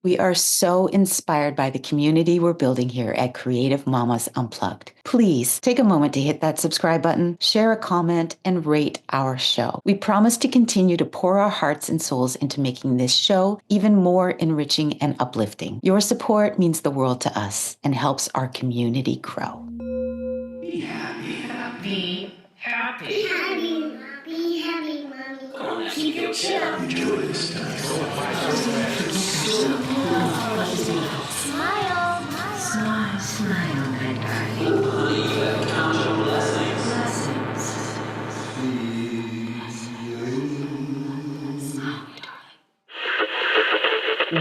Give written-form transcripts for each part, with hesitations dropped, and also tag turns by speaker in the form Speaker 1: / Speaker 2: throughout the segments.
Speaker 1: We are so inspired by the community we're building here at Creative Mamas Unplugged. Please take a moment to hit that subscribe button, share a comment, and rate our show. We promise to continue to pour our hearts and souls into making this show even more enriching and uplifting. Your support means the world to us and helps our community grow.
Speaker 2: Be happy. Be happy.
Speaker 3: Be happy, Mom. Be happy, Mommy.
Speaker 2: Come on, keep your chill.
Speaker 4: Enjoy this time.
Speaker 3: Smile.
Speaker 5: Smile, smile, my darling.
Speaker 2: Count your blessings.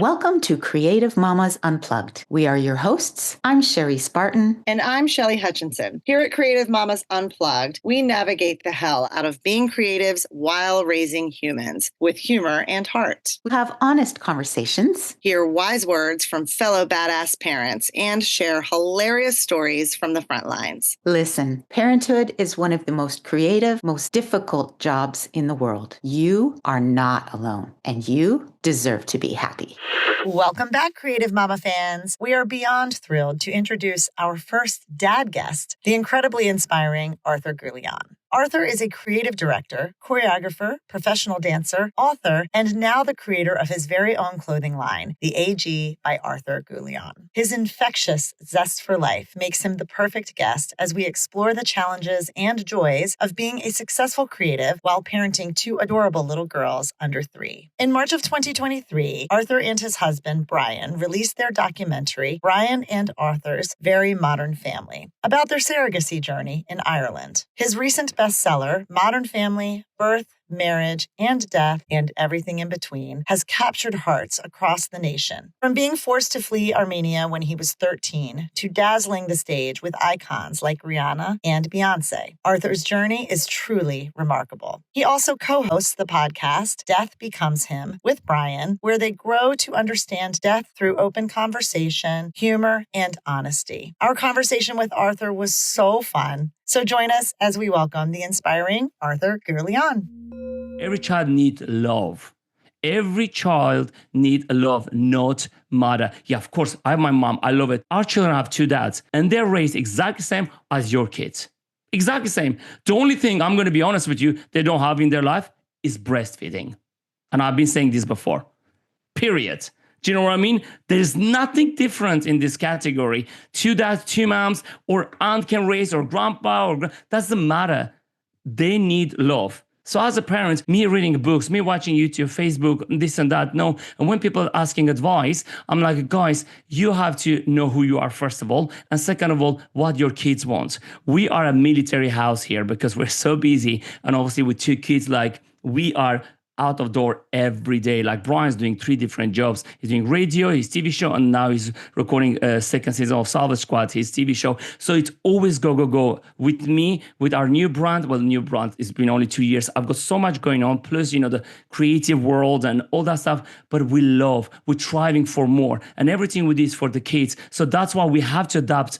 Speaker 1: Welcome to Creative Mamas Unplugged. We are your hosts. I'm Cherice Barton.
Speaker 6: And I'm Shelly Hutchinson. Here at Creative Mamas Unplugged, we navigate the hell out of being creatives while raising humans with humor and heart.
Speaker 1: We have honest conversations,
Speaker 6: Hear wise words from fellow badass parents, and share hilarious stories from the front lines.
Speaker 1: Listen, parenthood is one of the most creative, most difficult jobs in the world. You are not alone, and you deserve to be happy.
Speaker 6: Welcome back, Creative Mama fans. We are beyond thrilled to introduce our first dad guest, the incredibly inspiring Arthur Gourounlian. Arthur is a creative director, choreographer, professional dancer, author, and now the creator of his very own clothing line, the AG by Arthur Gourounlian. His infectious zest for life makes him the perfect guest as we explore the challenges and joys of being a successful creative while parenting two adorable little girls under 3. In March of 2023, Arthur and his husband, Brian, released their documentary, Brian and Arthur's Very Modern Family, about their surrogacy journey in Ireland. His recent bestseller, Modern Family, Birth, Marriage, and Death, and Everything in Between, has captured hearts across the nation. From being forced to flee Armenia when he was 13 to dazzling the stage with icons like Rihanna and Beyonce, Arthur's journey is truly remarkable. He also co-hosts the podcast Death Becomes Him with Brian, where they grow to understand death through open conversation, humor, and honesty. Our conversation with Arthur was so fun. So join us as we welcome the inspiring Arthur Gourounlian.
Speaker 7: Every child needs love. Every child needs love, not mother. Yeah, of course, I have my mom. I love it. Our children have 2 dads, and they're raised exactly the same as your kids. Exactly the same. The only thing, I'm going to be honest with you, they don't have in their life is breastfeeding. And I've been saying this before. Period. Do you know what I mean? There's nothing different in this category. 2 dads, 2 moms, or aunt can raise, or grandpa, or doesn't matter. They need love. So as a parent, me reading books, me watching YouTube, Facebook, this and that, no. And when people are asking advice, I'm like, guys, you have to know who you are, first of all. And second of all, what your kids want. We are a military house here because we're so busy. And obviously with 2 kids, like we are out of door every day. Like Brian's doing 3 different jobs. He's doing radio, his TV show, and now he's recording a second season of Salvage Squad, his TV show. So it's always go, go, go. With me, with our new brand, well, new brand, it's been only 2 years. I've got so much going on, plus, the creative world and all that stuff. But we're striving for more. And everything we do is for the kids. So that's why we have to adapt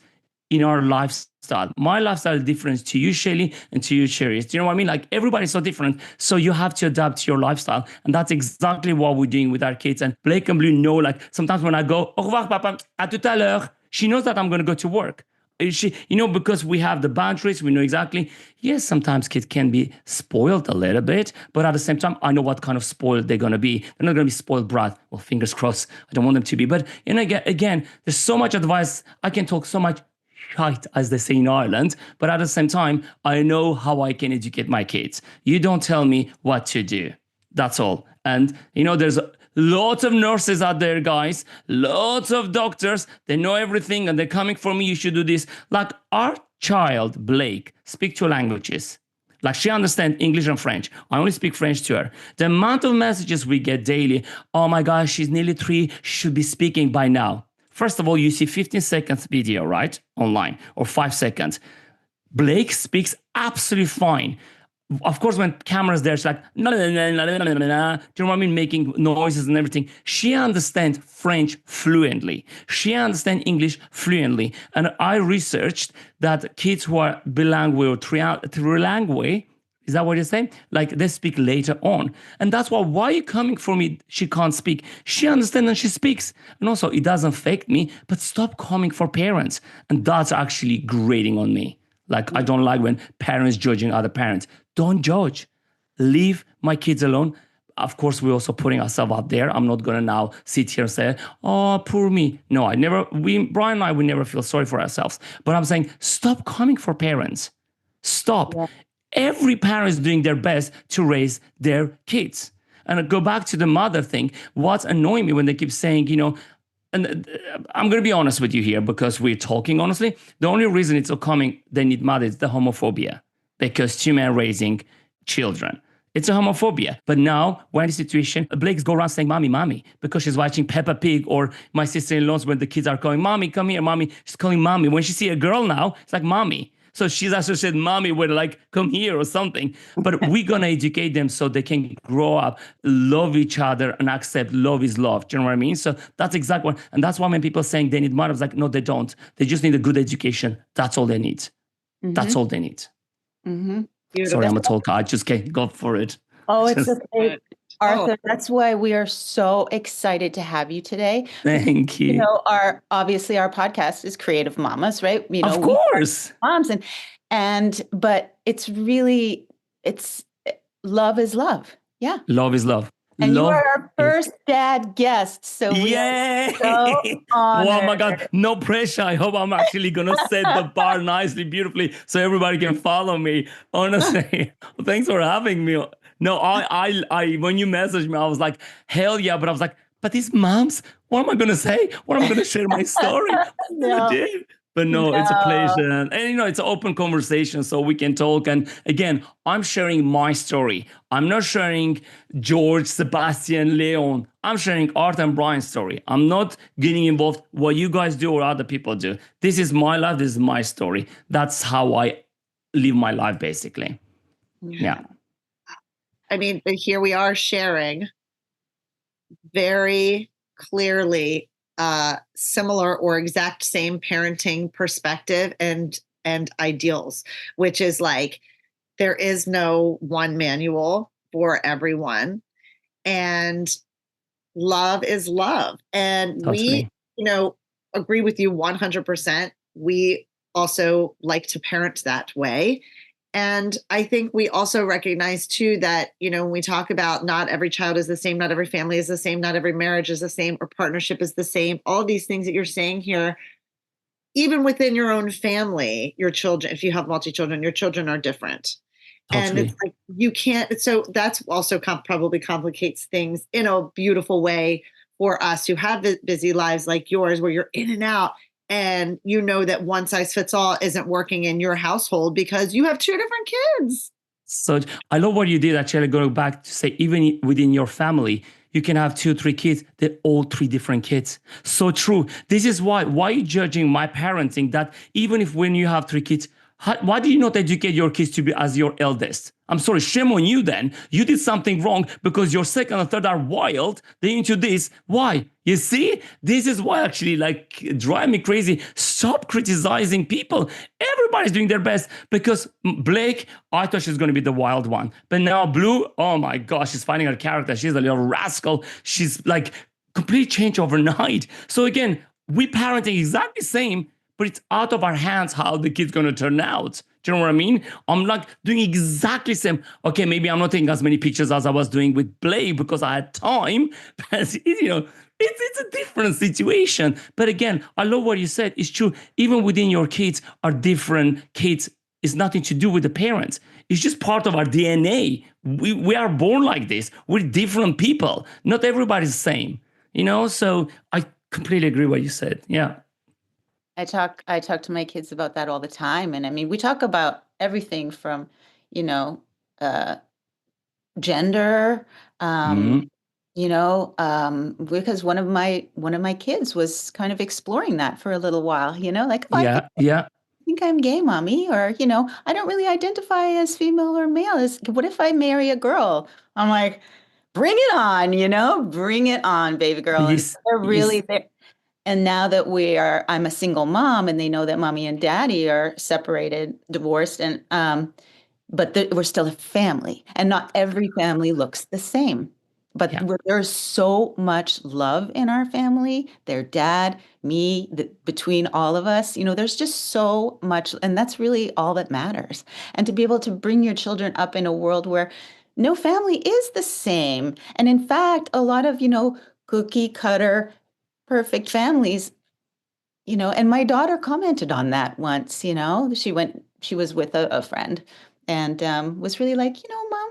Speaker 7: in our lifestyle. My lifestyle is different to you, Shelly, and to you, Cherice. Do you know what I mean? Like everybody's so different. So you have to adapt to your lifestyle. And that's exactly what we're doing with our kids. And Blake and Blue know, like sometimes when I go, au revoir, papa, à tout à l'heure, she knows that I'm going to go to work. She, because we have the boundaries, we know exactly. Yes, sometimes kids can be spoiled a little bit, but at the same time, I know what kind of spoiled they're going to be. They're not going to be spoiled brat. Well, fingers crossed. I don't want them to be. But again, there's so much advice. I can talk so much shite, as they say in Ireland, but at the same time, I know how I can educate my kids. You don't tell me what to do. That's all. And, there's lots of nurses out there, guys, lots of doctors. They know everything and they're coming for me. You should do this. Like our child, Blake, speaks 2 languages. Like she understands English and French. I only speak French to her. The amount of messages we get daily, oh my gosh, she's nearly 3, she should be speaking by now. First of all, you see 15 seconds video, right? Online, or 5 seconds. Blake speaks absolutely fine. Of course, when camera's there, she's like, do you know what I mean? Making noises and everything. She understands French fluently. She understands English fluently. And I researched that kids who are bilingual or trilingual Is that what you're saying? Like they speak later on. And that's why are you coming for me? She can't speak. She understands and she speaks. And also it doesn't affect me, but stop coming for parents. And that's actually grating on me. Like I don't like when parents judging other parents. Don't judge. Leave my kids alone. Of course, we're also putting ourselves out there. I'm not gonna now sit here and say, "Oh, poor me." No, Brian and I, we never feel sorry for ourselves. But I'm saying, stop coming for parents. Stop.
Speaker 1: Yeah.
Speaker 7: Every parent is doing their best to raise their kids. And I go back to the mother thing. What's annoying me when they keep saying, and I'm going to be honest with you here because we're talking honestly. The only reason it's coming, they need mother, is the homophobia because two men raising children. It's a homophobia. But now we're in a situation, Blake's go around saying, "Mommy, mommy," because she's watching Peppa Pig, or my sister-in-laws when the kids are calling, "Mommy, come here, mommy." She's calling mommy. When she see a girl now, it's like mommy. So she's actually said mommy with like, "Come here," or something. But we're going to educate them so they can grow up, love each other, and accept love is love. Do you know what I mean? So that's exactly what, and that's why when people are saying they need mothers, like, no, they don't. They just need a good education. That's all they need.
Speaker 1: Mm-hmm.
Speaker 7: That's all they need.
Speaker 1: Mm-hmm.
Speaker 7: Sorry, I'm a talker. I just can't go for it.
Speaker 1: Oh, it's
Speaker 7: Just-
Speaker 1: okay. Arthur, that's why we are so excited to have you today.
Speaker 7: Thank you.
Speaker 1: Obviously our podcast is Creative Mamas, right?
Speaker 7: Of course.
Speaker 1: Moms but it's love is love. Yeah.
Speaker 7: Love is love.
Speaker 1: And
Speaker 7: love
Speaker 1: you are our first dad guest. So we are so honored.
Speaker 7: Oh my God. No pressure. I hope I'm actually going to set the bar nicely, beautifully, so everybody can follow me. Honestly, thanks for having me. No, I when you messaged me, I was like, hell yeah. But I was like, but these moms, what am I going to say? What am I going to share my story? What am I going to do? But no, it's a pleasure. And it's an open conversation so we can talk. And again, I'm sharing my story. I'm not sharing George, Sebastian, Leon. I'm sharing Art and Brian's story. I'm not getting involved what you guys do or other people do. This is my life. This is my story. That's how I live my life, basically. Yeah.
Speaker 6: I mean, but here we are sharing very clearly similar or exact same parenting perspective and ideals, which is like there is no one manual for everyone, and love is love. And
Speaker 7: Totally.
Speaker 6: we, agree with you 100%. We also like to parent that way. And I think we also recognize too that, when we talk about not every child is the same, not every family is the same, not every marriage is the same, or partnership is the same, all these things that you're saying here, even within your own family, your children, if you have multi-children, your children are different.
Speaker 7: Totally.
Speaker 6: And it's like, you can't, so that's also probably complicates things in a beautiful way for us who have busy lives like yours, where you're in and out. And that one size fits all isn't working in your household because you have two different kids.
Speaker 7: So I love what you did, actually, going back to say, even within your family, you can have 2, 3 kids. They're all 3 different kids. So true. This is why are you judging my parenting that even if when you have 3 kids, why did you not educate your kids to be as your eldest? I'm sorry, shame on you then. You did something wrong because your second and third are wild. They're into this. Why? You see? This is why actually drive me crazy. Stop criticizing people. Everybody's doing their best because Blake, I thought she's going to be the wild one. But now Blue, oh my gosh, she's finding her character. She's a little rascal. She's like complete change overnight. So again, we parenting exactly the same, but it's out of our hands how the kid's going to turn out. Do you know what I mean? I'm like doing exactly the same. Okay, maybe I'm not taking as many pictures as I was doing with Blake because I had time. But, it's a different situation. But again, I love what you said. It's true. Even within your kids are different kids. It's nothing to do with the parents. It's just part of our DNA. We are born like this. We're different people. Not everybody's the same. So I completely agree what you said. Yeah.
Speaker 1: I talk to my kids about that all the time. And I mean, we talk about everything from, gender, because one of my kids was kind of exploring that for a little while, like, oh,
Speaker 7: Yeah.
Speaker 1: I think I'm gay, mommy, or, I don't really identify as female or male. What if I marry a girl? I'm like, bring it on, bring it on, baby girl.
Speaker 7: Yes,
Speaker 1: And they're really
Speaker 7: yes.
Speaker 1: there. And now that I'm a single mom and they know that mommy and daddy are separated, divorced, and, but we're still a family, and not every family looks the same. But
Speaker 7: Yeah.
Speaker 1: there's so much love in our family, their dad, me, between all of us, there's just so much, and that's really all that matters. And to be able to bring your children up in a world where no family is the same. And in fact, a lot of, cookie cutter, perfect families, and my daughter commented on that once, she was with a friend and was really like, Mom,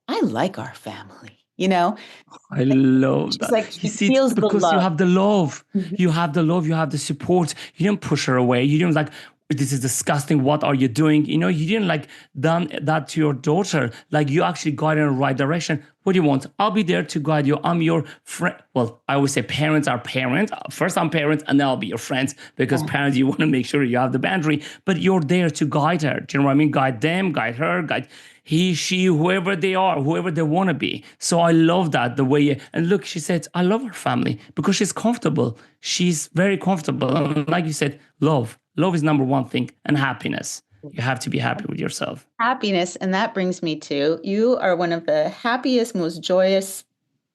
Speaker 1: I like our family,
Speaker 7: I love
Speaker 1: She's
Speaker 7: that.
Speaker 1: like,
Speaker 7: You
Speaker 1: she
Speaker 7: see, it's
Speaker 1: feels the
Speaker 7: because you
Speaker 1: love.
Speaker 7: have the love.
Speaker 1: Mhm.
Speaker 7: You have the love, you have the support. You didn't push her away. You didn't like, this is disgusting. What are you doing? You didn't like done that to your daughter. Like you actually guide her in the right direction. What do you want? I'll be there to guide you. I'm your friend. Well, I always say parents are parents. First I'm parents and then I'll be your friends because parents, you want to make sure you have the boundary, but you're there to guide her. Do you know what I mean? Guide them, guide her, guide he, she, whoever they are, whoever they want to be. So I love that the way, and look, she said, I love her family because she's comfortable. She's very comfortable. And like you said, love. Love is number one thing, and happiness. You have to be happy with yourself.
Speaker 1: Happiness. And that brings me to you are one of the happiest, most joyous,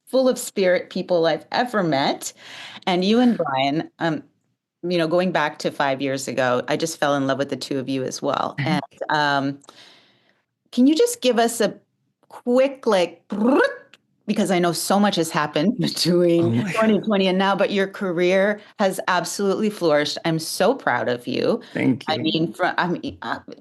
Speaker 1: full of spirit people I've ever met. And you and Brian, going back to 5 years ago, I just fell in love with the two of you as well. And can you just give us a quick, because I know so much has happened between 2020 and now, but your career has absolutely flourished. I'm so proud of you.
Speaker 7: Thank you.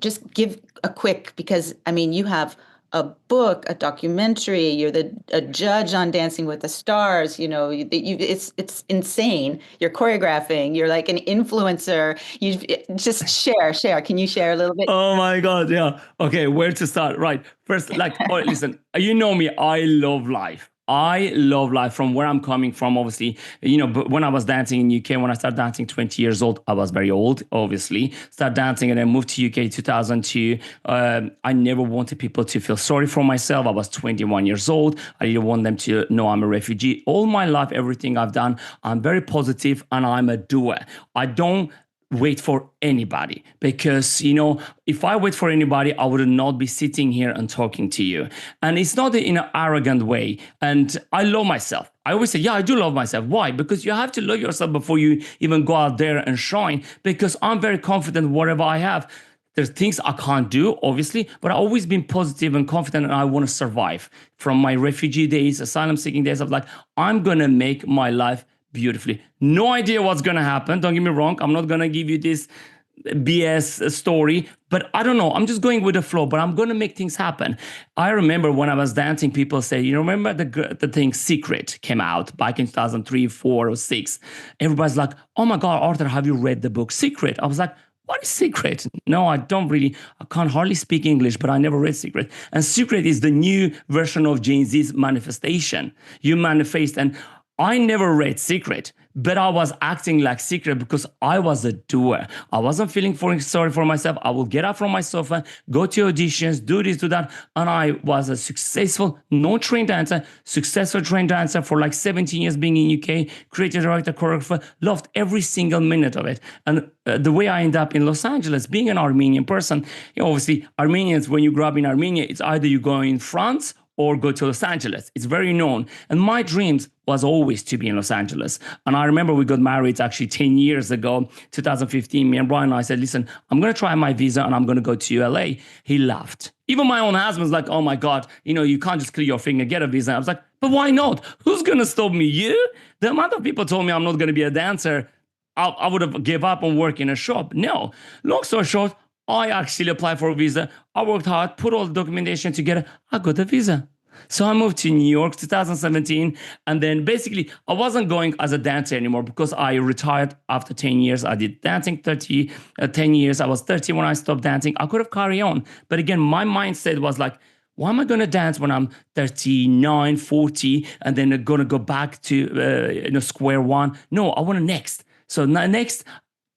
Speaker 1: Just give a quick, because you have a book, a documentary. You're a judge on Dancing with the Stars. It's insane. You're choreographing. You're like an influencer. You just share. Can you share a little bit?
Speaker 7: Oh my God. Yeah. Okay. Where to start? Right. First, listen, you know me. I love life. I love life from where I'm coming from, obviously. But when I was dancing in UK, when I started dancing 20 years old, I was very old, obviously. Started dancing and then moved to UK 2002. I never wanted people to feel sorry for myself. I was 21 years old. I didn't want them to know I'm a refugee. All my life, everything I've done, I'm very positive and I'm a doer. I don't wait for anybody because if I wait for anybody I would not be sitting here and talking to you, and it's not in an arrogant way. And I love myself. I always say, yeah, I do love myself. Why? Because you have to love yourself before you even go out there and shine, because I'm very confident whatever I have. There's things I can't do, obviously, but I've always been positive and confident, and I want to survive. From my refugee days, asylum seeking days, I'm like, I'm going to make my life beautifully. No idea what's going to happen. Don't get me wrong. I'm not going to give you this BS story, but I don't know. I'm just going with the flow, but I'm going to make things happen. I remember when I was dancing, people say, remember the thing Secret came out back in 2003, 4 or 6. Everybody's like, oh my God, Arthur, have you read the book Secret? I was like, what is Secret? No, I can't hardly speak English, but I never read Secret. And Secret is the new version of Gen Z's manifestation. You manifest, and I never read Secret, but I was acting like Secret because I was a doer. I wasn't feeling sorry for myself. I will get up from my sofa, go to auditions, do this, do that. And I was a successful, non-trained dancer, successful trained dancer for like 17 years being in UK, creative director, choreographer, loved every single minute of it. And the way I end up in Los Angeles, being an Armenian person, obviously Armenians, when you grow up in Armenia, it's either you go in France or go to Los Angeles. It's very known. And my dreams was always to be in Los Angeles. And I remember we got married actually 10 years ago, 2015. Me and Brian and I said, listen, I'm going to try my visa and I'm going to go to LA. He laughed. Even my own husband's like, oh my God, you can't just click your finger, get a visa. I was like, but why not? Who's going to stop me? You? The amount of people told me I'm not going to be a dancer, I would have give up on work in a shop. No. Long story short, I actually applied for a visa. I worked hard, put all the documentation together. I got a visa. So I moved to New York 2017. And then basically I wasn't going as a dancer anymore because I retired after 10 years. I did dancing 10 years. I was 30 when I stopped dancing. I could have carried on. But again, my mindset was like, why am I going to dance when I'm 39, 40, and then going to go back to square one? No, I want to next. So next,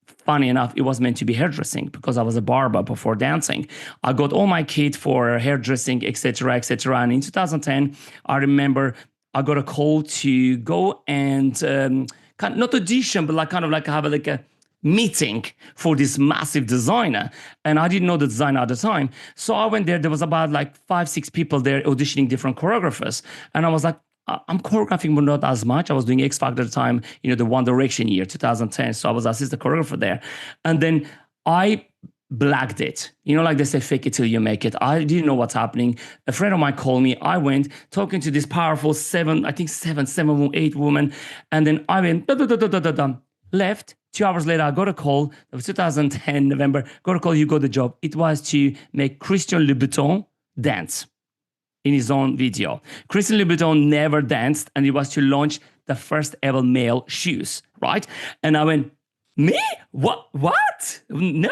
Speaker 7: funny enough, it was meant to be hairdressing because I was a barber before dancing. I got all my kit for hairdressing, etc., etc. And in 2010, I remember I got a call to go and not audition, but have a meeting for this massive designer. And I didn't know the designer at the time. So I went there. There was about like 5-6 people there auditioning different choreographers. And I was like, I'm choreographing, but not as much. I was doing X Factor at the time, the One Direction year, 2010. So I was assistant choreographer there. And then I blacked it. Like they say, fake it till you make it. I didn't know what's happening. A friend of mine called me. I went talking to this powerful 7, 8 woman. And then I went, left. 2 hours later, I got a call. It was 2010, November. Got a call, you got the job. It was to make Christian Louboutin dance in his own video. Christian Louboutin never danced, and it was to launch the first ever male shoes, right? And I went, me? What? No,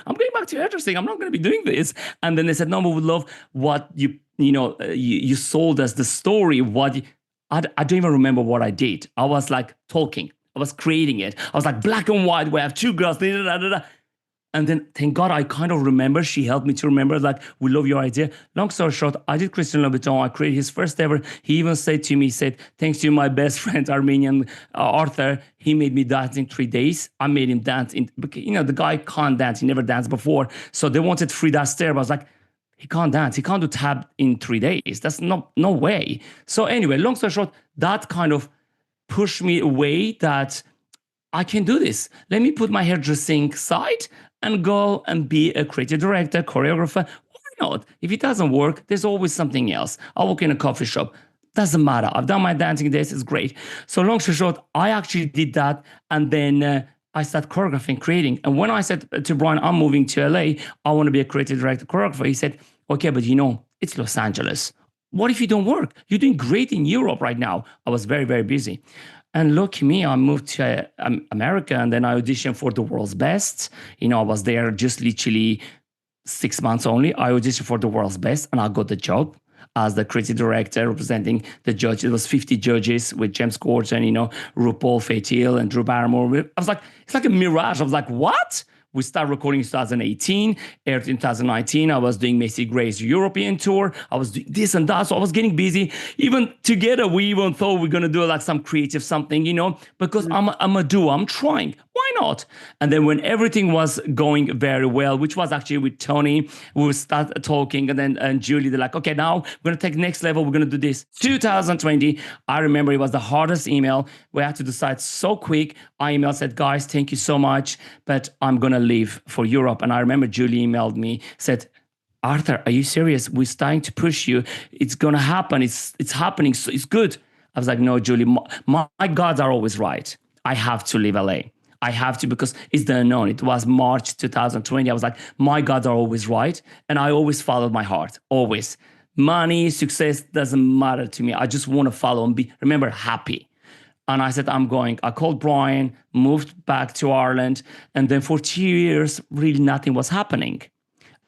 Speaker 7: I'm going back to hairdressing. I'm not going to be doing this. And then they said, no, we would love what you sold us, the story. I don't even remember what I did. I was like talking. I was creating it. I was like black and white. We have 2 girls. And then, thank God, I kind of remember. She helped me to remember, like, we love your idea. Long story short, I did Christian Louboutin. I created his first ever. He even said to me, thanks to my best friend, Armenian Arthur, he made me dance in 3 days. I made him dance. The guy can't dance. He never danced before. So they wanted free that step. I was like, he can't dance. He can't do tap in 3 days. That's no way. So anyway, long story short, that kind of pushed me away that I can do this. Let me put my hairdressing side and go and be a creative director, choreographer. Why not? If it doesn't work, there's always something else. I'll work in a coffee shop. Doesn't matter. I've done my dancing days. It's great. So long story short, I actually did that. And then I started choreographing, creating. And when I said to Brian, I'm moving to LA, I want to be a creative director, choreographer, he said, okay, but it's Los Angeles. What if you don't work? You're doing great in Europe right now. I was very, very busy. And lucky me, I moved to America, and then I auditioned for The World's Best. I was there just literally 6 months only. I auditioned for The World's Best, and I got the job as the creative director representing the judges. It was 50 judges with James Corden, RuPaul, Faith Hill, and Drew Barrymore. I was like, it's like a mirage. I was like, what? We started recording in 2018, aired in 2019. I was doing Macy Gray's European tour. I was doing this and that. So I was getting busy. Even together, we even thought we were going to do like some creative something, because I'm a doer. I'm trying. Why not? And then when everything was going very well, which was actually with Tony, we would start talking. And then Julie, they're like, okay, now we're going to take next level. We're going to do this. 2020, I remember it was the hardest email. We had to decide so quick. I emailed, said, guys, thank you so much, but I'm going to leave for Europe. And I remember Julie emailed me, said, Arthur, are you serious? We're starting to push you. It's going to happen. It's happening. So it's good. I was like, no, Julie, my gods are always right. I have to leave LA. I have to, because it's the unknown. It was March 2020. I was like, my gods are always right. And I always followed my heart, always. Money, success doesn't matter to me. I just want to follow and be, remember, happy. And I said, I'm going. I called Brian, moved back to Ireland. And then for 2 years, really nothing was happening.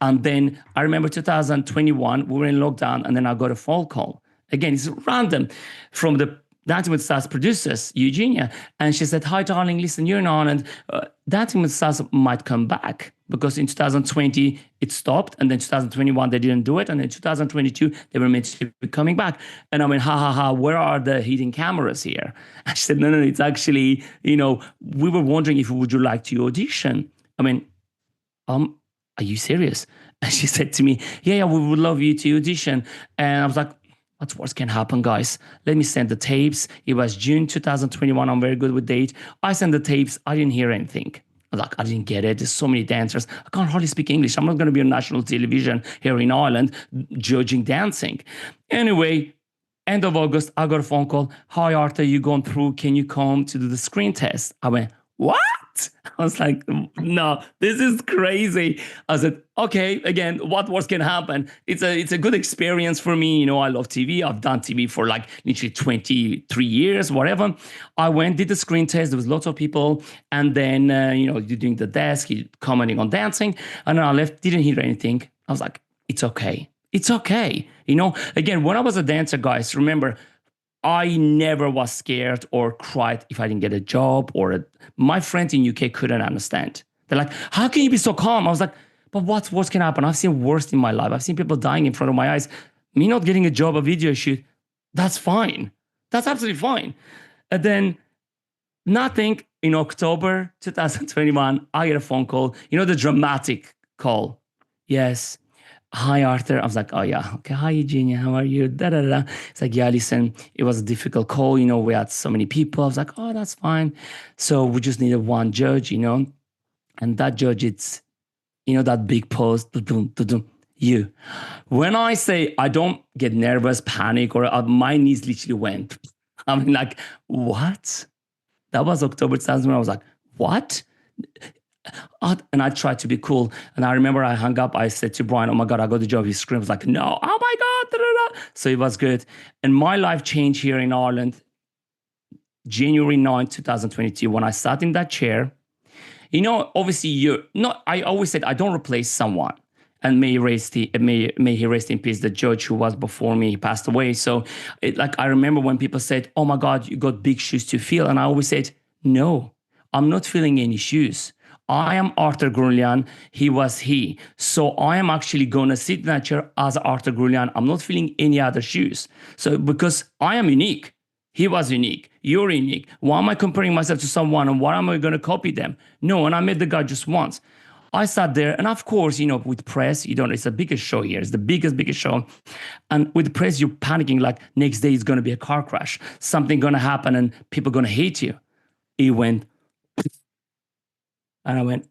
Speaker 7: And then I remember 2021, we were in lockdown, and then I got a phone call. Again, it's random, from the Dancing with Stars producers, Eugenia. And she said, hi, darling, listen, you're in Ireland. Dancing with Stars might come back, because in 2020, it stopped. And then 2021, they didn't do it. And then 2022, they were meant to be coming back. And I went, ha, where are the hidden cameras here? And she said, no, it's actually, we were wondering if would you like to audition? I mean, are you serious? And she said to me, yeah, we would love you to audition. And I was like, what's worse can happen, guys? Let me send the tapes. It was June 2021. I'm very good with date. I sent the tapes. I didn't hear anything. I was like, I didn't get it. There's so many dancers. I can't hardly speak English. I'm not going to be on national television here in Ireland judging dancing. Anyway, end of August, I got a phone call. Hi, Arthur, you gone through? Can you come to do the screen test? I went, what? I was like, no, this is crazy. I said, okay, again, what worse can happen? It's a good experience for me. I love TV. I've done TV for like literally 23 years, whatever. I went, did the screen test. There was lots of people. And then, you're doing the desk, you're commenting on dancing. And then I left, didn't hear anything. I was like, it's okay. It's okay. Again, when I was a dancer, guys, remember, I never was scared or cried if I didn't get a job, my friends in UK couldn't understand. They're like, how can you be so calm? I was like, but what's worse can happen? I've seen worse in my life. I've seen people dying in front of my eyes. Me not getting a job, a video shoot, that's fine. That's absolutely fine. And then nothing. in October 2021, I get a phone call, the dramatic call. Yes. Hi, Arthur. I was like, oh, yeah. Okay. Hi, Eugenia. How are you? Da, da, da. It's like, yeah, listen, it was a difficult call. We had so many people. I was like, oh, that's fine. So we just needed one judge, and that judge, it's, that big post, you. When I say I don't get nervous, panic, or my knees literally went. I mean, like, what? That was October 2000. I was like, what? And I tried to be cool. And I remember I hung up. I said to Brian, oh my God, I got the job. He screamed, like, no, oh my God. Da, da, da. So it was good. And my life changed here in Ireland, January 9th, 2022, when I sat in that chair. Obviously, I always said I don't replace someone. And may he rest in peace, the judge who was before me, he passed away. So I remember when people said, oh my God, you got big shoes to fill. And I always said, no, I'm not filling any shoes. I am Arthur Gourounlian. He was he. So I am actually going to sit in that chair as Arthur Gourounlian. I'm not filling any other shoes. So because I am unique. He was unique. You're unique. Why am I comparing myself to someone and why am I going to copy them? No, and I met the guy just once. I sat there, and of course, with press, it's the biggest show here. It's the biggest show. And with press, you're panicking like next day is going to be a car crash. Something going to happen and people going to hate you. It went, and I went,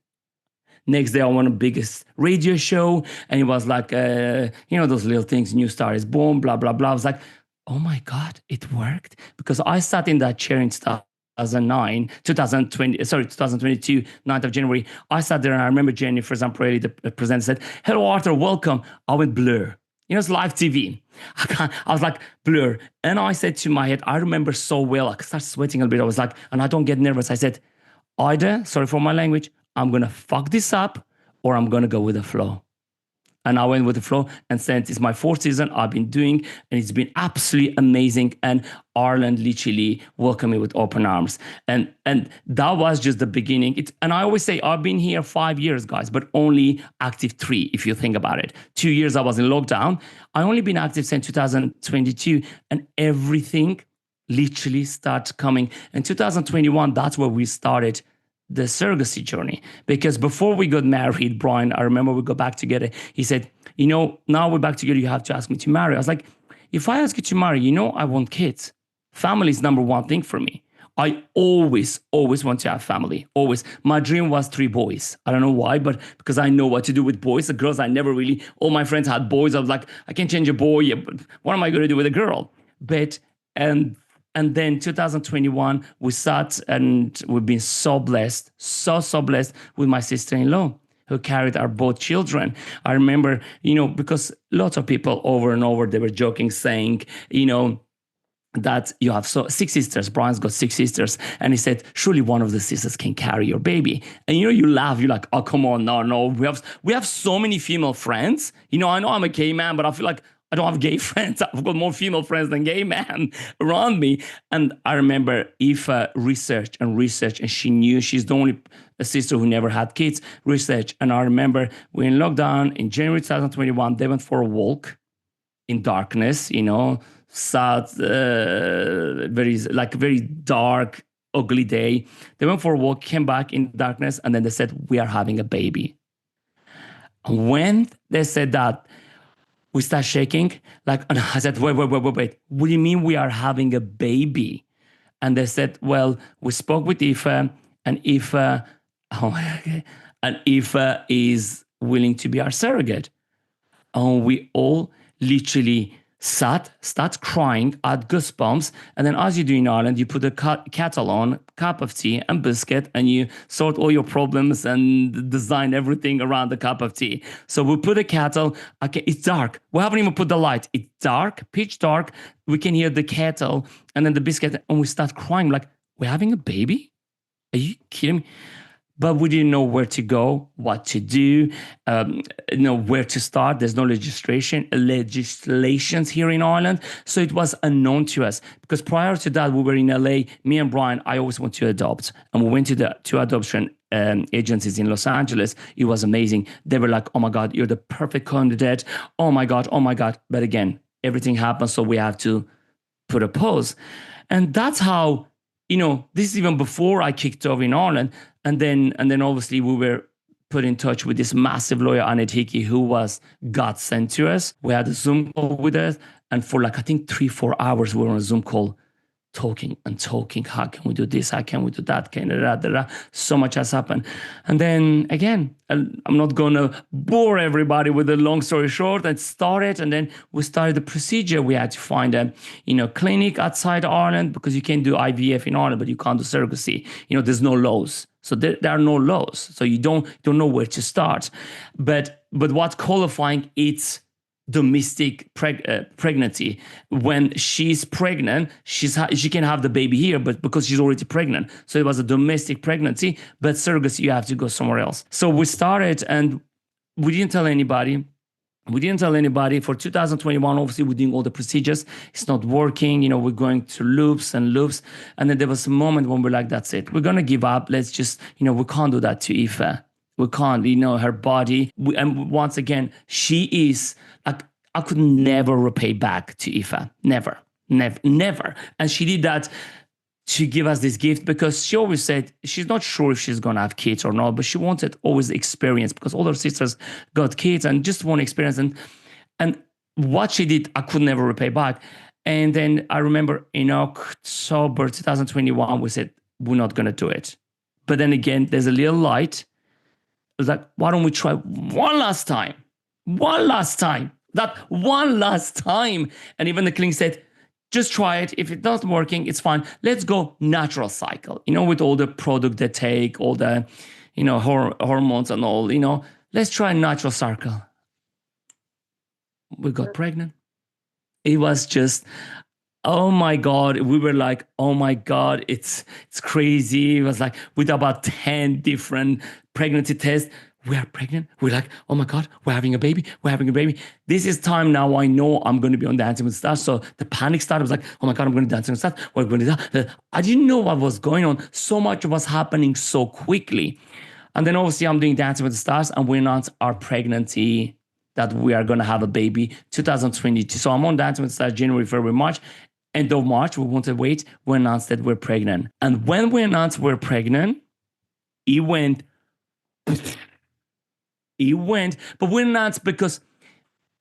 Speaker 7: next day I won the biggest radio show. And it was like, those little things, new star is born, blah, blah, blah. I was like, oh my God, it worked. Because I sat in that chair in 2022, 9th of January. I sat there and I remember Jennifer Zamparelli, the presenter, said, hello, Arthur, welcome. I went blur. It's live TV. I was like, blur. And I said to my head, I remember so well, I started sweating a little bit. I was like, and I don't get nervous. I said, either, sorry for my language, I'm going to fuck this up or I'm going to go with the flow. And I went with the flow, and since it's my fourth season, I've been doing, and it's been absolutely amazing. And Ireland literally welcomed me with open arms. And that was just the beginning. And I always say, I've been here 5 years, guys, but only active 3, if you think about it. 2 years I was in lockdown. I only been active since 2022, and everything literally started coming. In 2021, that's where we started the surrogacy journey. Because before we got married, Brian, I remember we got back together. He said, now we're back together, you have to ask me to marry. I was like, if I ask you to marry, I want kids. Family is number one thing for me. I always want to have family. Always. My dream was 3 boys. I don't know why, but because I know what to do with boys. The girls, I never really, all my friends had boys. I was like, I can't change a boy, but what am I going to do with a girl? And then 2021, we sat and we've been so blessed, so blessed with my sister-in-law who carried our both children. I remember, because lots of people over and over, they were joking, saying, that you have 6 sisters. Brian's got 6 sisters. And he said, surely one of the sisters can carry your baby. And you laugh, you're like, oh, come on, no. We have so many female friends. I know I'm a gay man, but I feel like I don't have gay friends. I've got more female friends than gay men around me. And I remember Aoife researched, and she knew she's the only sister who never had kids, research. And I remember we're in lockdown in January 2021, they went for a walk in darkness, sad, very dark, ugly day. They went for a walk, came back in darkness, and then they said, we are having a baby. And when they said that, we start shaking. And I said, wait. What do you mean we are having a baby? And they said, well, we spoke with Aoife, and Aoife is willing to be our surrogate. And we all literally start crying, had goosebumps. And then as you do in Ireland, you put a kettle on, cup of tea and biscuit, and you sort all your problems and design everything around the cup of tea. So we put a kettle. Okay, it's dark. We haven't even put the light. It's dark, pitch dark. We can hear the kettle and then the biscuit, and we start crying like, we're having a baby? Are you kidding me? But we didn't know where to go, what to do, where to start. There's no legislations here in Ireland. So it was unknown to us. Because prior to that, we were in LA. Me and Brian, I always want to adopt. And we went to the 2 adoption agencies in Los Angeles. It was amazing. They were like, oh my God, you're the perfect candidate. Oh my God. But again, everything happened. So we have to put a pause. And that's how this is even before I kicked off in Ireland. And then obviously we were put in touch with this massive lawyer, Annette Hickey, who was God sent to us. We had a Zoom call with us. And for I think 3-4 hours, we were on a Zoom call talking. How can we do this? How can we do that? So much has happened. And then again, I'm not going to bore everybody with a long story short. It started, and then we started the procedure. We had to find a, clinic outside Ireland, because you can do IVF in Ireland, but you can't do surrogacy. There's no laws. So there are no laws. So you don't know where to start. But what's qualifying, it's domestic pregnancy. When she's pregnant, she can have the baby here, but because she's already pregnant. So it was a domestic pregnancy, but surrogacy, you have to go somewhere else. So we started, and we didn't tell anybody. For 2021, obviously, we're doing all the procedures. It's not working. We're going through loops and loops. And then there was a moment when we're like, that's it. We're going to give up. Let's just, we can't do that to Aoife. We can't, her body. And once again, she is, I could never repay back to Aoife. Never. And she did that to give us this gift, because she always said she's not sure if she's going to have kids or not, but she wanted always experience, because all her sisters got kids and just want experience. And what she did, I could never repay back. And then I remember in October 2021, we said, we're not going to do it. But then again, there's a little light. It was like, why don't we try one last time? That one last time. And even the clinic said, just try it. If it's not working, it's fine. Let's go natural cycle, with all the product they take, all the, hormones and all, let's try natural cycle. We got pregnant. It was just, oh my God. We were like, oh my God, it's crazy. It was like with about 10 different pregnancy tests. We are pregnant. We're like, oh my God, we're having a baby. This is time now. I know I'm going to be on Dancing with the Stars. So the panic started. I was like, oh my God, I'm going to Dancing with the Stars. We're going to do. I didn't know what was going on. So much was happening so quickly. And then obviously I'm doing Dancing with the Stars, and we announced our pregnancy, that we are going to have a baby 2022. So I'm on Dancing with the Stars January, February, March. End of March, we won't wait. We announced that we're pregnant. And when we announced we're pregnant, it went, but we're not, because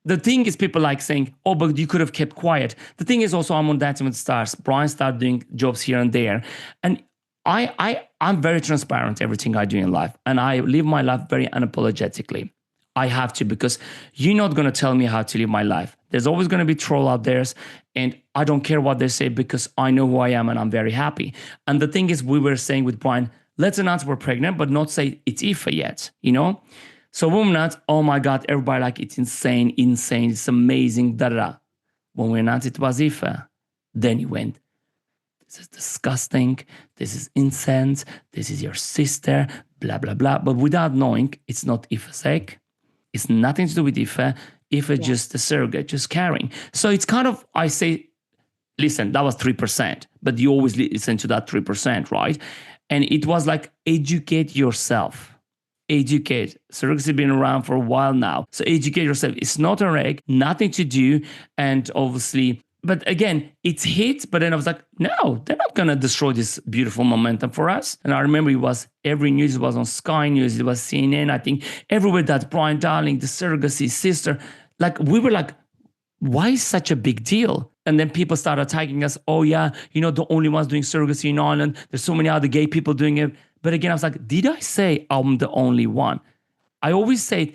Speaker 7: the thing is, people like saying, oh, but you could have kept quiet. The thing is also, I'm on Dancing with the Stars. Brian started doing jobs here and there. And I'm very transparent, everything I do in life. And I live my life very unapologetically. I have to, because you're not going to tell me how to live my life. There's always going to be troll out there. And I don't care what they say, because I know who I am and I'm very happy. And the thing is, we were saying with Brian, let's announce we're pregnant, but not say it's Aoife yet, So when we're not, oh my God, everybody like, it's insane, it's amazing, When we announced it was Aoife, then he went, this is disgusting, this is incense, this is your sister, blah, blah, blah. But without knowing, it's not Aoife's egg. It's nothing to do with Aoife. Aoife just a surrogate, just carrying. So it's kind of, I say, listen, that was 3%, but you always listen to that 3%, right? And it was like, educate yourself. Educate. Surrogacy has been around for a while now. So educate yourself. It's not a egg, nothing to do. And obviously, but again, it's hit. But then I was like, no, they're not going to destroy this beautiful momentum for us. And I remember it was every news. It was on Sky News. It was CNN. I think everywhere that Brian Dowling, the surrogacy sister, like we were like, why is such a big deal? And then people started attacking us. Oh yeah, the only ones doing surrogacy in Ireland. There's so many other gay people doing it. But again, I was like, did I say I'm the only one? I always say,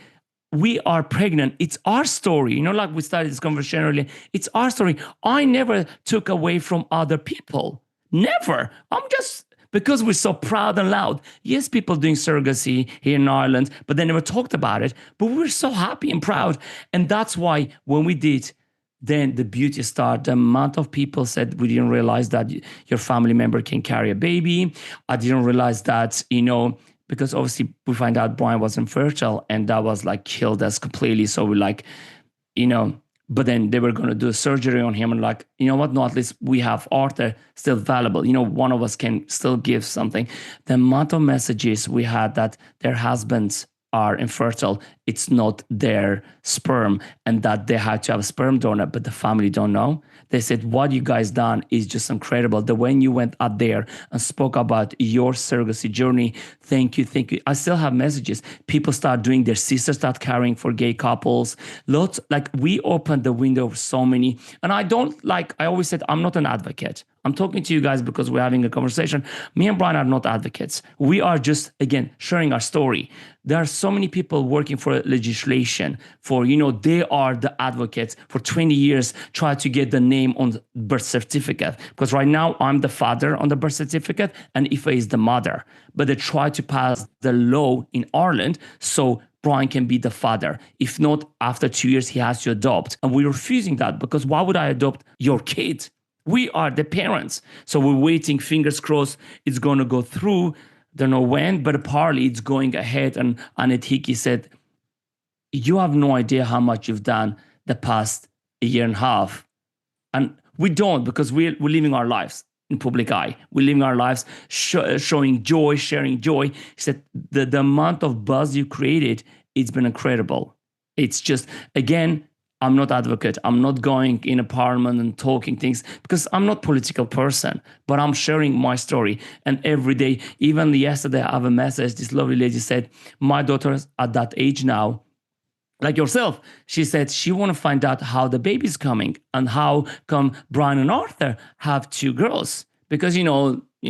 Speaker 7: we are pregnant. It's our story. Like we started this conversation earlier. It's our story. I never took away from other people. Never. I'm just, because we're so proud and loud. Yes, people doing surrogacy here in Ireland, but they never talked about it. But we were so happy and proud. And that's why when we did, then the beauty started. The amount of people said, we didn't realize that your family member can carry a baby. I didn't realize that, because obviously we find out Brian wasn't fertile, and that was like killed us completely. So we're like, but then they were going to do surgery on him, and like, you know what? No, at least we have Arthur still valuable. One of us can still give something. The amount of messages we had that their husbands are infertile, it's not their sperm and that they had to have a sperm donor, but the family don't know. They said, what you guys done is just incredible. The when you went out there and spoke about your surrogacy journey, thank you, thank you. I still have messages. People start doing, their sisters start carrying for gay couples. Lots, like we opened the window for so many. And I always said, I'm not an advocate. I'm talking to you guys because we're having a conversation. Me and Brian are not advocates. We are just, again, sharing our story. There are so many people working for legislation for, they are the advocates for 20 years, try to get the name on the birth certificate. Because right now I'm the father on the birth certificate and Ife is the mother. But they try to pass the law in Ireland so Brian can be the father. If not, after 2 years, he has to adopt. And we're refusing that because why would I adopt your kid? We are the parents. So we're waiting, fingers crossed, it's going to go through. Don't know when, but apparently it's going ahead. And Annette Hickey said, you have no idea how much you've done the past year and a half. And we don't, because we're living our lives in public eye. We're living our lives showing joy, sharing joy. He said, the amount of buzz you created, it's been incredible. It's just, again, I'm not advocate. I'm not going in a parliament and talking things because I'm not political person, but I'm sharing my story. And every day, even yesterday, I have a message. This lovely lady said, my daughter's at that age now, like yourself. She said she want to find out how the baby's coming and how come Brian and Arthur have 2 girls because,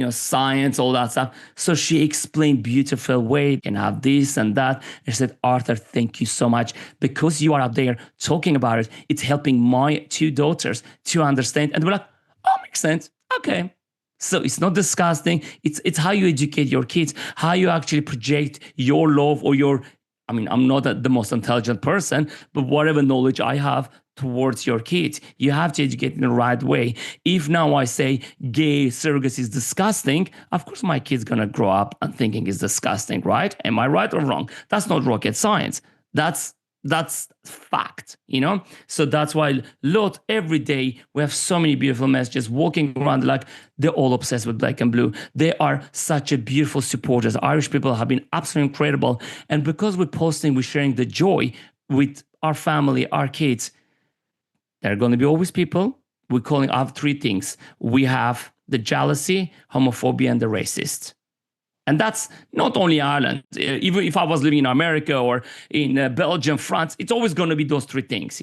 Speaker 7: science, all that stuff. So she explained beautiful way, you can have this and that. And she said, Arthur, thank you so much. Because you are up there talking about it, it's helping my 2 daughters to understand. And we're like, oh, makes sense. Okay. So it's not disgusting. It's how you educate your kids, how you actually project your love or I'm not the most intelligent person, but whatever knowledge I have towards your kids, you have to educate in the right way. If now I say gay surrogacy is disgusting, of course my kid's going to grow up and thinking it's disgusting, right? Am I right or wrong? That's not rocket science. That's fact, So that's why, every day we have so many beautiful messages walking around like they're all obsessed with black and blue. They are such a beautiful supporters. Irish people have been absolutely incredible. And because we're posting, we're sharing the joy with our family, our kids. There are going to be always people. We're calling out 3 things. We have the jealousy, homophobia, and the racist. And that's not only Ireland. Even if I was living in America or in Belgium, France, it's always going to be those 3 things,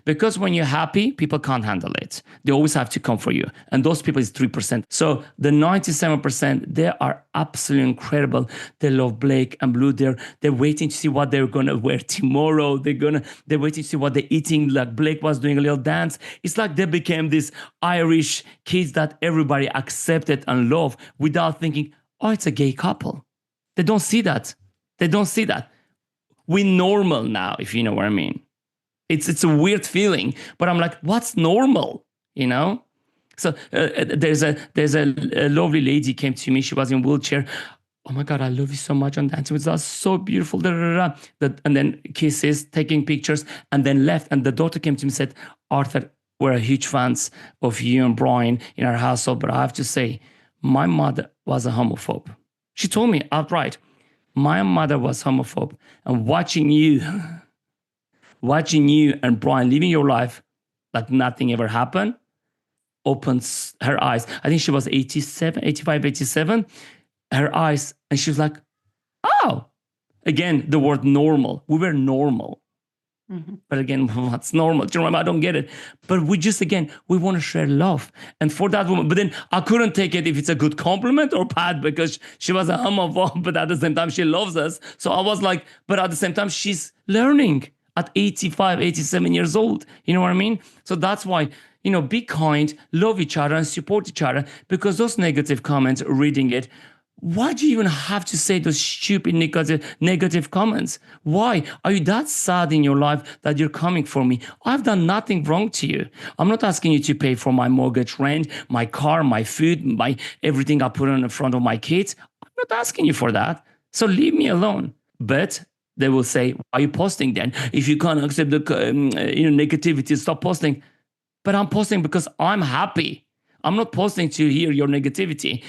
Speaker 7: Because when you're happy, people can't handle it. They always have to come for you. And those people is 3%. So the 97%, they are absolutely incredible. They love black and blue. They're waiting to see what they're going to wear tomorrow. They're waiting to see what they're eating. Like Blake was doing a little dance. It's like they became these Irish kids that everybody accepted and loved without thinking, oh, it's a gay couple. They don't see that. We're normal now, if you know what I mean. It's a weird feeling, but I'm like, what's normal? So there's a lovely lady came to me. She was in a wheelchair. Oh my God, I love you so much on Dancing with Us. So beautiful. And then kisses, taking pictures, and then left. And the daughter came to me and said, Arthur, we're huge fans of you and Brian in our household, but I have to say, my mother was a homophobe. She told me outright, my mother was homophobe. And watching you and Brian living your life like nothing ever happened, opens her eyes. I think she was 85, 87. Her eyes, and she was like, oh, again, the word normal. We were normal. Mm-hmm. But again, what's normal? Do you remember? I don't get it. But we want to share love. And for that woman, but then I couldn't take it if it's a good compliment or bad because she was a homophobe, but at the same time, she loves us. So I was like, but at the same time, she's learning at 85, 87 years old. You know what I mean? So that's why, be kind, love each other and support each other because those negative comments, reading it, why do you even have to say those stupid negative comments? Why? Are you that sad in your life that you're coming for me? I've done nothing wrong to you. I'm not asking you to pay for my mortgage, rent, my car, my food, my everything I put on the front of my kids. I'm not asking you for that. So leave me alone. But they will say, why are you posting then? If you can't accept the negativity, stop posting. But I'm posting because I'm happy. I'm not posting to hear your negativity.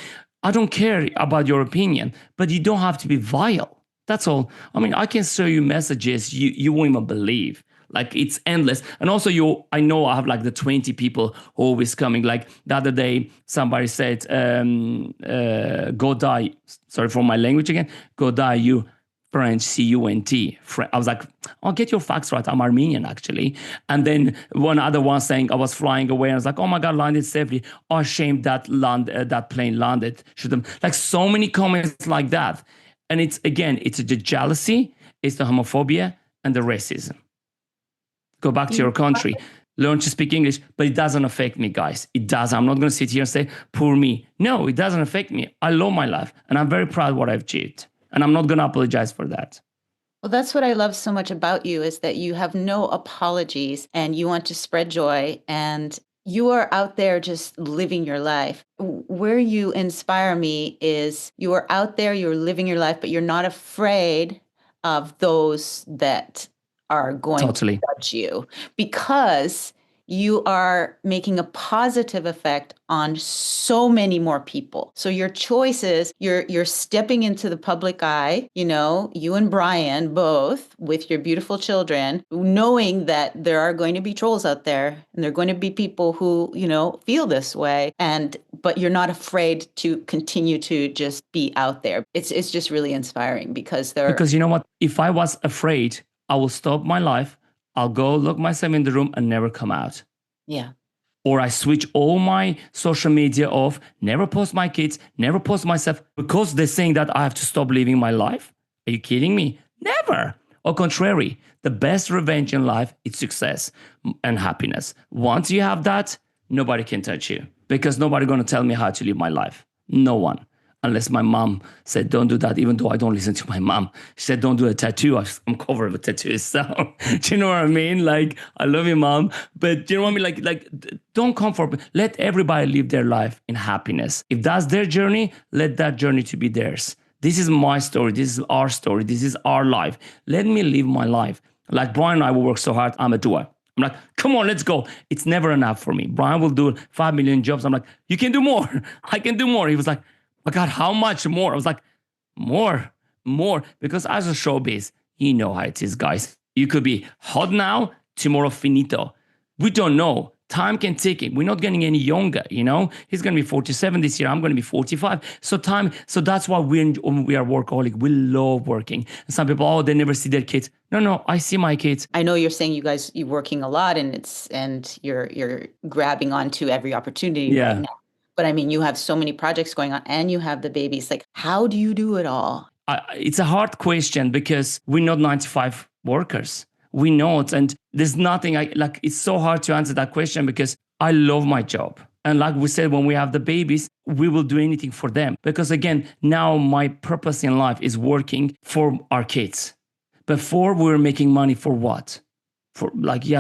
Speaker 7: I don't care about your opinion, but you don't have to be vile. That's all. I mean, I can show you messages you won't even believe. Like it's endless. And also I know I have like the 20 people always coming. Like the other day, somebody said, go die. Sorry for my language again. Go die, you French, C-U-N-T. I was like, oh, get your facts right. I'm Armenian, actually. And then one other one saying I was flying away. And I was like, oh my God, landed safely. Oh, shame that plane landed. Like so many comments like that. And it's the jealousy, it's the homophobia and the racism. Go back to your country, learn to speak English, but it doesn't affect me, guys. It doesn't. I'm not going to sit here and say, poor me. No, it doesn't affect me. I love my life and I'm very proud of what I've achieved. And I'm not going to apologize for that.
Speaker 1: Well, that's what I love so much about you is that you have no apologies and you want to spread joy and you are out there just living your life. Where you inspire me is you are out there, you're living your life, but you're not afraid of those that are going to judge you because you are making a positive effect on so many more people. So your choices, you're stepping into the public eye, you and Brian both with your beautiful children, knowing that there are going to be trolls out there and there are going to be people who, feel this way. But you're not afraid to continue to just be out there. It's just really inspiring because
Speaker 7: you know what? If I was afraid, I will stop my life. I'll go lock myself in the room and never come out.
Speaker 1: Yeah.
Speaker 7: Or I switch all my social media off, never post my kids, never post myself because they're saying that I have to stop living my life. Are you kidding me? Never. Au contrary, the best revenge in life is success and happiness. Once you have that, nobody can touch you because nobody's going to tell me how to live my life. No one. Unless my mom said, don't do that, even though I don't listen to my mom. She said, don't do a tattoo. I'm covered with tattoos. So, do you know what I mean? Like, I love you, mom. But do you know what I mean? Like, don't come for, let everybody live their life in happiness. If that's their journey, let that journey to be theirs. This is my story. This is our story. This is our life. Let me live my life. Like Brian and I will work so hard. I'm a doer. I'm like, come on, let's go. It's never enough for me. Brian will do 5 million jobs. I'm like, you can do more. I can do more. He was like, oh God, how much more? I was like, more. Because as a showbiz, you know how it is, guys. You could be hot now, tomorrow finito. We don't know. Time can take it. We're not getting any younger, He's going to be 47 this year. I'm going to be 45. So that's why we are workaholic. We love working. And some people, they never see their kids. No, I see my kids.
Speaker 1: I know you're saying you're working a lot and you're grabbing onto every opportunity right now. But I mean, you have so many projects going on and you have the babies. Like, how do you do it all?
Speaker 7: It's a hard question because we're not 95 workers. We know it. And there's nothing it's so hard to answer that question because I love my job. And like we said, when we have the babies, we will do anything for them. Because again, now my purpose in life is working for our kids. Before we were making money for what? For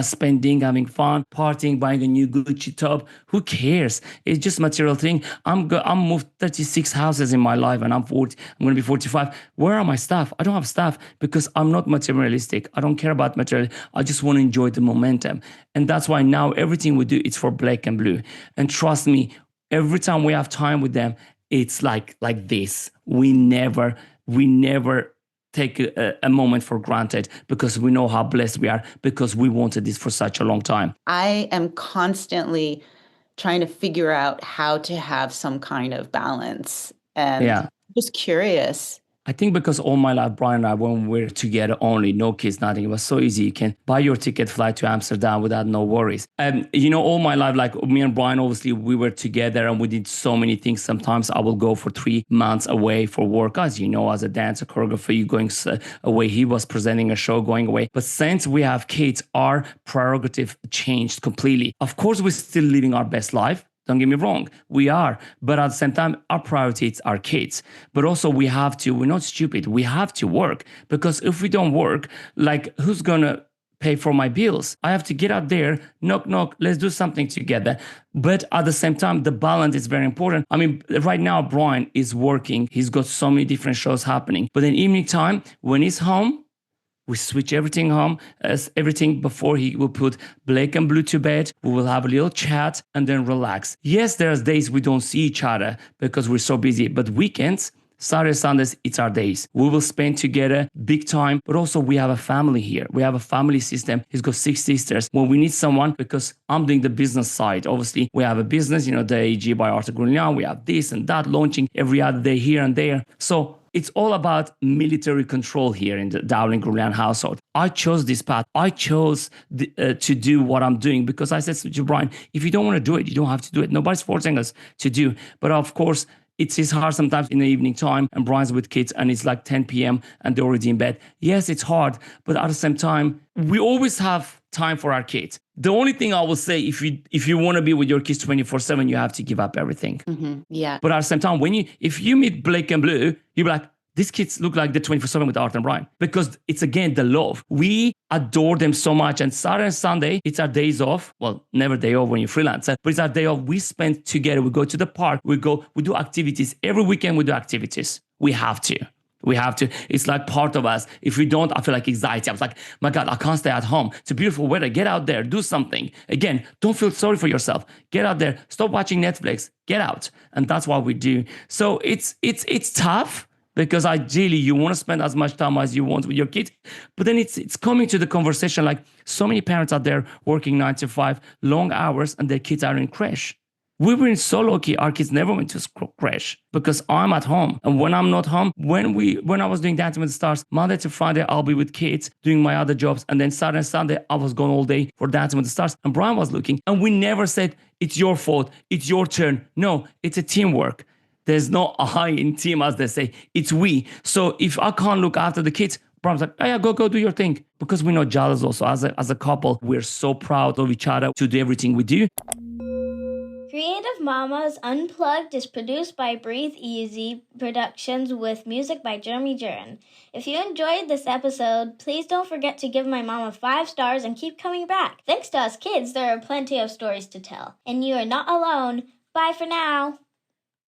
Speaker 7: spending, having fun, partying, buying a new Gucci top. Who cares? It's just material thing. I'm moved 36 houses in my life and I'm 40. I'm going to be 45. Where are my stuff? I don't have stuff because I'm not materialistic. I don't care about material. I just want to enjoy the momentum. And that's why now everything we do, it's for black and blue. And trust me, every time we have time with them, it's like this. We never take a moment for granted because we know how blessed we are because we wanted this for such a long time.
Speaker 1: I am constantly trying to figure out how to have some kind of balance and I'm just curious.
Speaker 7: I think because all my life, Brian and I, when we're together only, no kids, nothing, it was so easy. You can buy your ticket, fly to Amsterdam without no worries. All my life, like me and Brian, obviously, we were together and we did so many things. Sometimes I will go for 3 months away for work. As you know, as a dancer, choreographer, you're going away. He was presenting a show, going away. But since we have kids, our prerogative changed completely. Of course, we're still living our best life. Don't get me wrong, we are. But at the same time, our priority is our kids. But also we're not stupid. We have to work because if we don't work, who's going to pay for my bills? I have to get out there, knock, let's do something together. But at the same time, the balance is very important. I mean, right now, Brian is working. He's got so many different shows happening. But in evening time, when he's home, we switch everything home, everything before he will put Blake and Blue to bed. We will have a little chat and then relax. Yes, there's days we don't see each other because we're so busy, but weekends, Saturday, Sundays, it's our days. We will spend together big time, but also we have a family here. We have a family system. He's got 6 sisters. When we need someone, because I'm doing the business side, obviously we have a business, the AG by Gourounlian. We have this and that launching every other day here and there. So it's all about military control here in the Dowling Gourounlian household. I chose this path. I chose to do what I'm doing because I said to Brian, if you don't want to do it, you don't have to do it. Nobody's forcing us to do. But of course, it's hard sometimes in the evening time and Brian's with kids and it's like 10 p.m. and they're already in bed. Yes, it's hard, but at the same time, we always have time for our kids. The only thing I will say, if you want to be with your kids 24/7, you have to give up everything.
Speaker 1: Mm-hmm. Yeah.
Speaker 7: But at the same time, if you meet Blake and Blue, you'll be like, these kids look like they're 24/7 with Art and Brian, because it's again the love. We adore them so much. And Saturday and Sunday, it's our days off. Well, never day off when you're freelance, but it's our day off. We spend together. We go to the park. We do activities. Every weekend we do activities. We have to. It's like part of us. If we don't, I feel like anxiety. I was like, my God, I can't stay at home. It's a beautiful weather. Get out there, do something. Again, don't feel sorry for yourself. Get out there. Stop watching Netflix. Get out. And that's what we do. So it's tough. Because ideally you want to spend as much time as you want with your kids. But then it's coming to the conversation, like so many parents out there working 9 to 5, long hours, and their kids are in crash. We've been so lucky our kids never went to crash because I'm at home. And when I'm not home, when I was doing Dancing with the Stars, Monday to Friday, I'll be with kids doing my other jobs. And then Saturday and Sunday, I was gone all day for Dancing with the Stars. And Brian was looking. And we never said, it's your fault, it's your turn. No, it's a teamwork. There's no I in team, as they say. It's we. So if I can't look after the kids, Brian's like, oh yeah, go do your thing. Because we're not jealous also. As a couple, we're so proud of each other to do everything we do.
Speaker 4: Creative Mamas Unplugged is produced by Breatheasy Productions with music by Jeremy Jurin. If you enjoyed this episode, please don't forget to give my mama 5 stars and keep coming back. Thanks to us kids, there are plenty of stories to tell. And you are not alone. Bye for now.